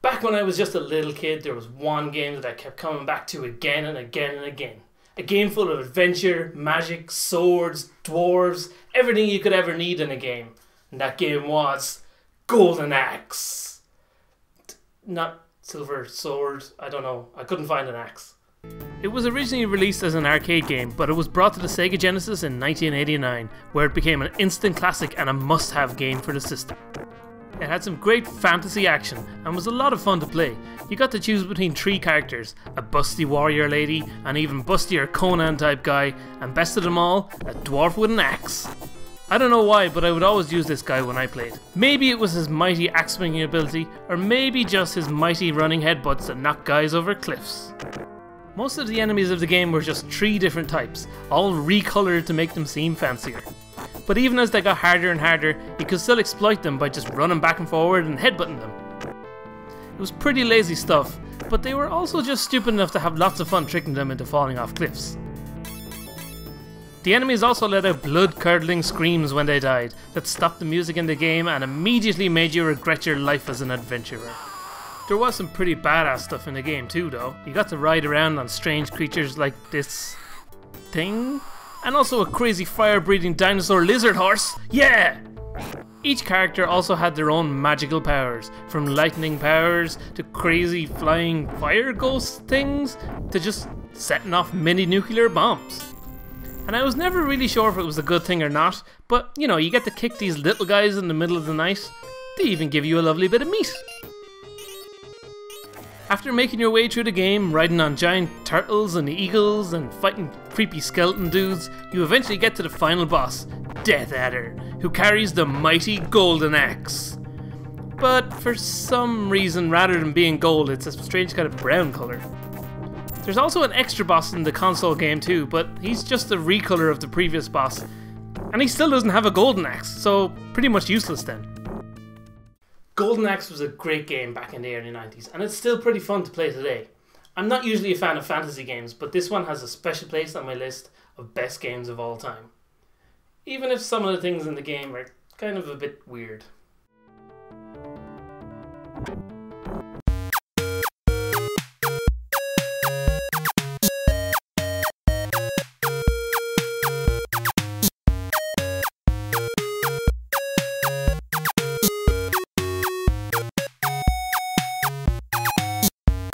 Back when I was just a little kid, there was one game that I kept coming back to again and again and again. A game full of adventure, magic, swords, dwarves, everything you could ever need in a game. And that game was Golden Axe. Not Silver Sword, I don't know. I couldn't find an axe. It was originally released as an arcade game, but it was brought to the Sega Genesis in 1989, where it became an instant classic and a must-have game for the system. It had some great fantasy action and was a lot of fun to play. You got to choose between 3 characters, a busty warrior lady, an even bustier Conan type guy, and best of them all, a dwarf with an axe. I don't know why, but I would always use this guy when I played. Maybe it was his mighty axe swinging ability, or maybe just his mighty running headbutts that knock guys over cliffs. Most of the enemies of the game were just 3 different types, all recoloured to make them seem fancier. But even as they got harder and harder, you could still exploit them by just running back and forward and headbutting them. It was pretty lazy stuff, but they were also just stupid enough to have lots of fun tricking them into falling off cliffs. The enemies also let out blood-curdling screams when they died that stopped the music in the game and immediately made you regret your life as an adventurer. There was some pretty badass stuff in the game too though. You got to ride around on strange creatures like this thing, and also a crazy fire-breathing dinosaur lizard horse. Yeah! Each character also had their own magical powers, from lightning powers to crazy flying fire ghost things to just setting off mini nuclear bombs. And I was never really sure if it was a good thing or not, but you know, you get to kick these little guys in the middle of the night. They even give you a lovely bit of meat. After making your way through the game, riding on giant turtles and eagles and fighting creepy skeleton dudes, you eventually get to the final boss, Death Adder, who carries the mighty Golden Axe. But for some reason, rather than being gold, it's a strange kind of brown colour. There's also an extra boss in the console game too, but he's just a recolour of the previous boss, and he still doesn't have a Golden Axe, so pretty much useless then. Golden Axe was a great game back in the early 90s, and it's still pretty fun to play today. I'm not usually a fan of fantasy games, but this one has a special place on my list of best games of all time. Even if some of the things in the game are kind of a bit weird.